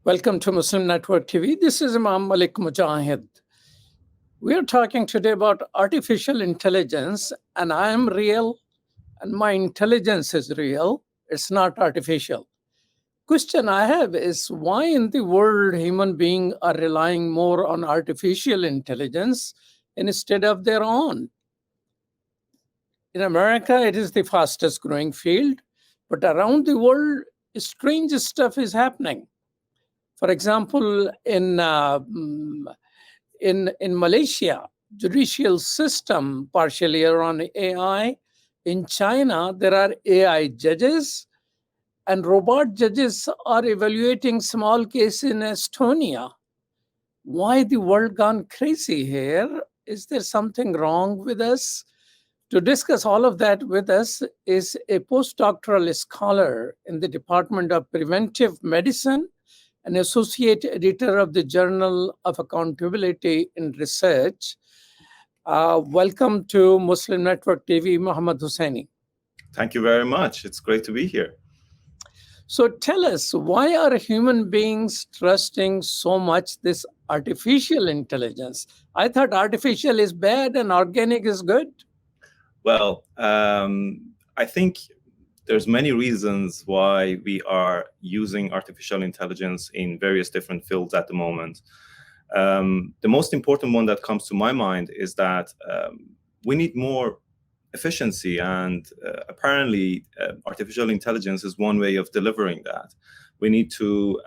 Welcome to Muslim Network TV. This is Imam Malik Mujahid. We are talking today about artificial intelligence, and I am real, and my intelligence is real. It's not artificial. Question I have is why in the world human beings are relying more on artificial intelligence instead of their own? In America, it is the fastest growing field, but around the world, strange stuff is happening. For example, in Malaysia, judicial system partially around AI. In China, there are AI judges, and robot judges are evaluating small cases in Estonia. Why the world gone crazy here? Is there something wrong with us? To discuss all of that with us is a postdoctoral scholar in the Department of Preventive Medicine, an associate editor of the Journal of Accountability in Research. Welcome to Muslim Network TV, Mohammed Hosseini. Thank you very much. It's great to be here. So tell us, why are human beings trusting so much this artificial intelligence? I thought artificial is bad and organic is good. Well, I think there's many reasons why we are using artificial intelligence in various different fields at the moment. The most important one that comes to my mind is that we need more efficiency, and apparently artificial intelligence is one way of delivering that. We need to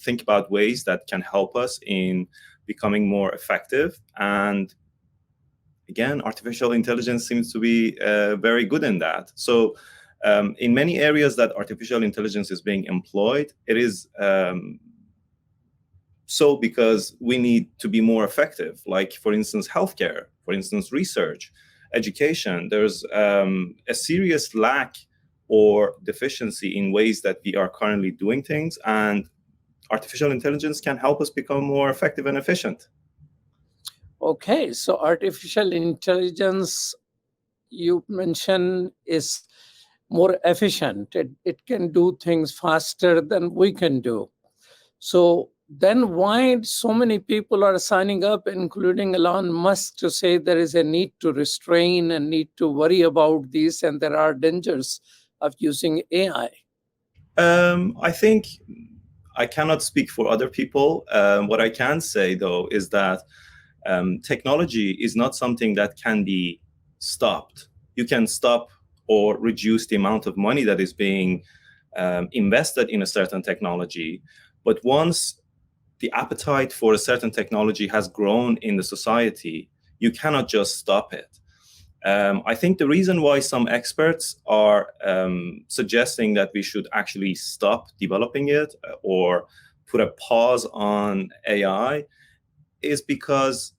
think about ways that can help us in becoming more effective, and again, artificial intelligence seems to be very good in that. So in many areas that artificial intelligence is being employed, it is so because we need to be more effective. Like, for instance, healthcare, for instance, research, education. There's a serious lack or deficiency in ways that we are currently doing things, and artificial intelligence can help us become more effective and efficient. Okay, so artificial intelligence, you mentioned, is more efficient. It can do things faster than we can do. So then why so many people are signing up, including Elon Musk, to say there is a need to restrain and need to worry about these, and there are dangers of using AI? I think I cannot speak for other people. What I can say, though, is that technology is not something that can be stopped. You can stop or reduce the amount of money that is being invested in a certain technology. But once the appetite for a certain technology has grown in the society, you cannot just stop it. I think the reason why some experts are suggesting that we should actually stop developing it or put a pause on AI is because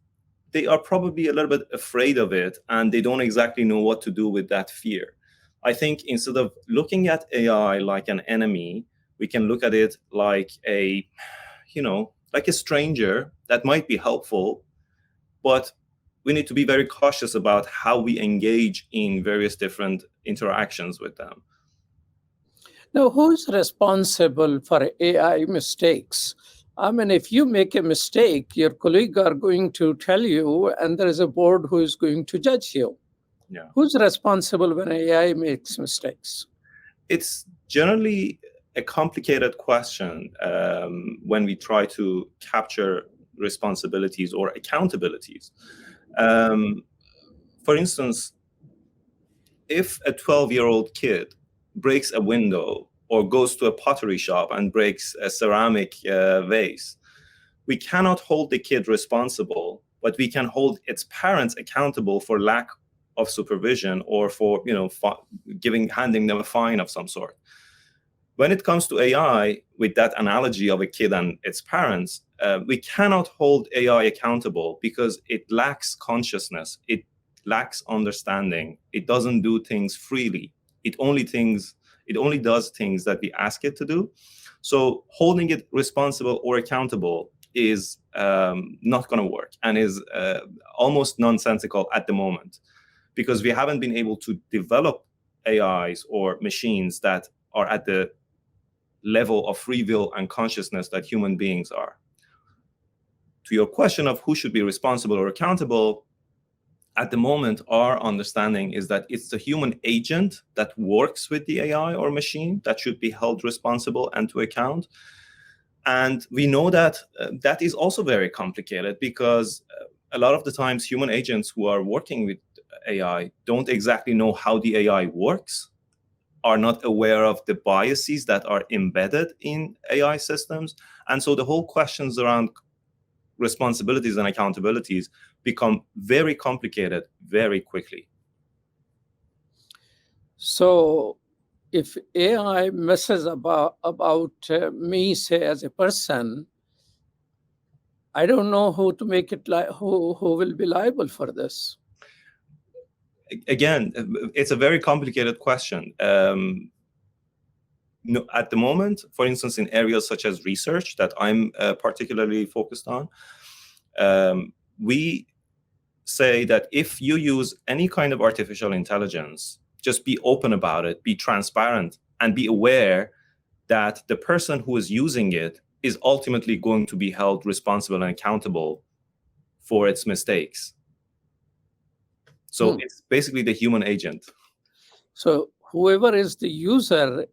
they are probably a little bit afraid of it, and they don't exactly know what to do with that fear. I think instead of looking at AI like an enemy, we can look at it like a stranger that might be helpful, but we need to be very cautious about how we engage in various different interactions with them. Now, who's responsible for AI mistakes? I mean, if you make a mistake, your colleagues are going to tell you, and there is a board who is going to judge you. Yeah. Who's responsible when AI makes mistakes? It's generally a complicated question when we try to capture responsibilities or accountabilities. For instance, if a 12-year-old kid breaks a window or goes to a pottery shop and breaks a ceramic vase, we cannot hold the kid responsible, but we can hold its parents accountable for lack of supervision or for handing them a fine of some sort. When it comes to AI, with that analogy of a kid and its parents, we cannot hold AI accountable because it lacks consciousness, it lacks understanding, it doesn't do things freely. It only does things that we ask it to do. So holding it responsible or accountable is not going to work, and is almost nonsensical at the moment, because we haven't been able to develop AIs or machines that are at the level of free will and consciousness that human beings are. To your question of who should be responsible or accountable, at the moment, our understanding is that it's the human agent that works with the AI or machine that should be held responsible and to account. And we know that that is also very complicated, because a lot of the times human agents who are working with AI don't exactly know how the AI works, are not aware of the biases that are embedded in AI systems. And so the whole questions around responsibilities and accountabilities become very complicated very quickly. So if AI messes about me, say, as a person, I don't know who to make it who will be liable for this. Again, it's a very complicated question. No, at the moment, for instance, in areas such as research that I'm particularly focused on, we say that if you use any kind of artificial intelligence, just be open about it, be transparent, and be aware that the person who is using it is ultimately going to be held responsible and accountable for its mistakes. So it's basically the human agent. So whoever is the user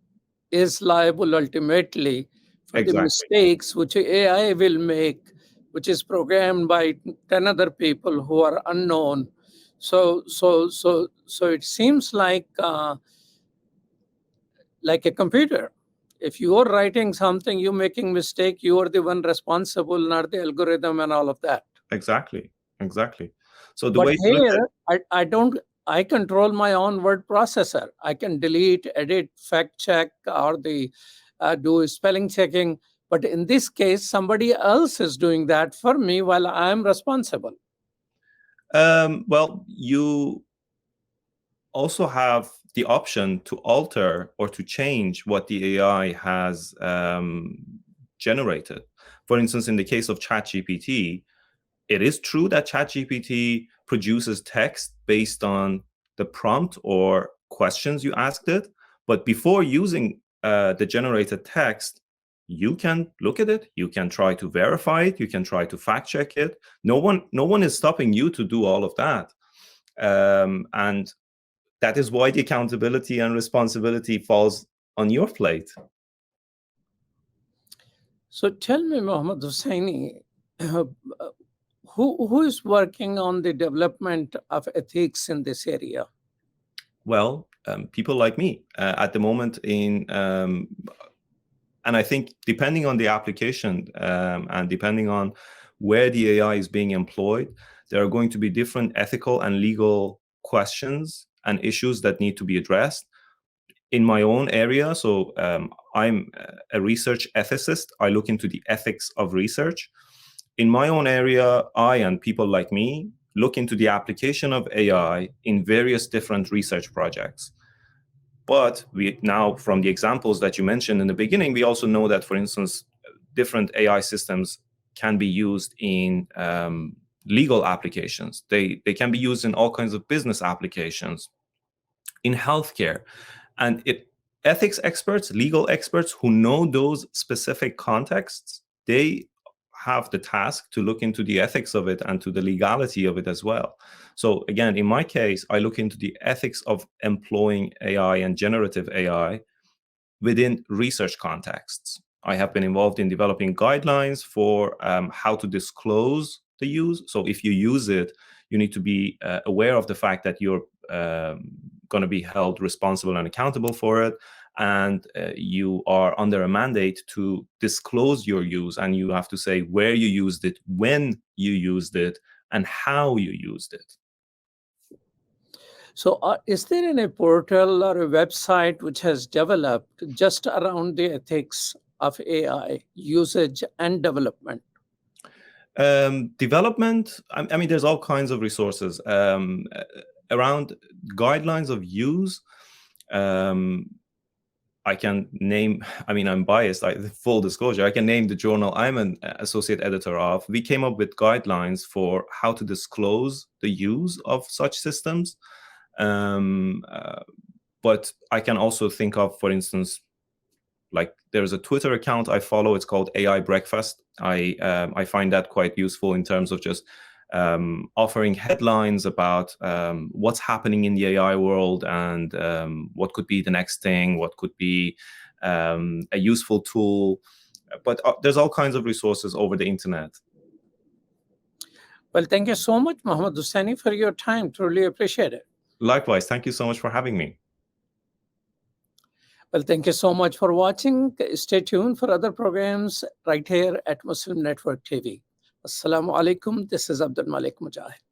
is liable ultimately for the mistakes which AI will make, which is programmed by 10 other people who are unknown. So it seems like a computer. If you are writing something, you're making mistake, you are the one responsible, not the algorithm and all of that. Exactly. So the But way here, I control my own word processor. I can delete, edit, fact check, or do spelling checking. But in this case, somebody else is doing that for me while I'm responsible. Well, you also have the option to alter or to change what the AI has generated. For instance, in the case of ChatGPT, it is true that ChatGPT produces text based on the prompt or questions you asked it. But before using the generated text, you can look at it, you can try to verify it, you can try to fact check it. No one is stopping you to do all of that. And that is why the accountability and responsibility falls on your plate. So tell me, Mohammed Hosseini, who is working on the development of ethics in this area? Well, people like me at the moment and I think depending on the application and depending on where the AI is being employed, there are going to be different ethical and legal questions and issues that need to be addressed. In my own area, so I'm a research ethicist. I look into the ethics of research. In my own area, I and people like me look into the application of AI in various different research projects. But we now, from the examples that you mentioned in the beginning, we also know that, for instance, different AI systems can be used in legal applications. They can be used in all kinds of business applications, in healthcare. And ethics experts, legal experts who know those specific contexts, they have the task to look into the ethics of it and to the legality of it as well. So again, in my case, I look into the ethics of employing AI and generative AI within research contexts. I have been involved in developing guidelines for how to disclose the use. So if you use it, you need to be aware of the fact that you're going to be held responsible and accountable for it. And you are under a mandate to disclose your use, and you have to say where you used it, when you used it, and how you used it. So is there any portal or a website which has developed just around the ethics of AI usage and development? Development, I mean, there's all kinds of resources around guidelines of use. I can name, I mean, I'm biased, full disclosure, I can name the journal I'm an associate editor of. We came up with guidelines for how to disclose the use of such systems. But I can also think of, for instance, like there's a Twitter account I follow. It's called AI Breakfast. I find that quite useful in terms of just offering headlines about what's happening in the AI world and what could be the next thing, what could be a useful tool. But there's all kinds of resources over the internet. Well, thank you so much, Mohammed Hosseini, for your time. Truly appreciate it. Likewise, thank you so much for having me. Well, thank you so much for watching. Stay tuned for other programs right here at Muslim Network TV. Assalamu alaikum. This is Abdul Malik Mujahid.